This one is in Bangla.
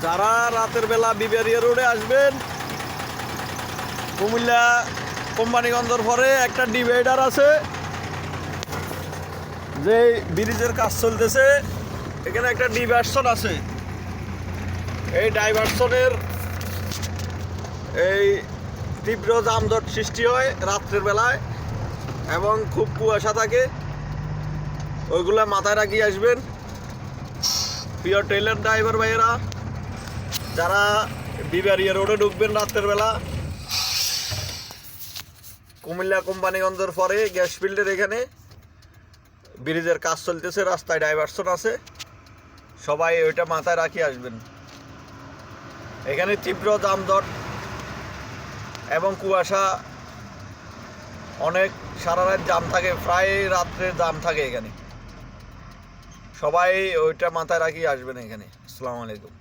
যারা রাতের বেলা বিবেরিয়া রোডে আসবেন, কুমিল্লা কোম্পানিগঞ্জের পরে একটা ডিভাইডার আছে, যে ব্রিজের কাজ চলতেছে, এখানে একটা ডাইভারশন আছে। এই ডাইভারশনের এই তীব্র যানজট সৃষ্টি হয় রাত্রের বেলায় এবং খুব কুয়াশা থাকে, ওইগুলা মাথায় রাখিয়ে আসবেন। প্রিয় ট্রেলার ড্রাইভার ভাইয়েরা, যারা বিবারিয়া রোডে ঢুকবেন রাত্রের বেলা, কুমিল্লা কোম্পানিগঞ্জের পরে গ্যাস ফিল্ডের এখানে ব্রিজের কাজ চলতেছে, রাস্তায় ডাইভারশন আছে, সবাই ওইটা মাথায় রাখিয়ে আসবেন। এখানে তীব্র যানজট এবং কুয়াশা, অনেক সারা রাত জাম থাকে, প্রায় রাত্রে জাম থাকে এখানে, সবাই ওইটা মাথায় রাখিয়ে আসবেন এখানে। আসসালামু আলাইকুম।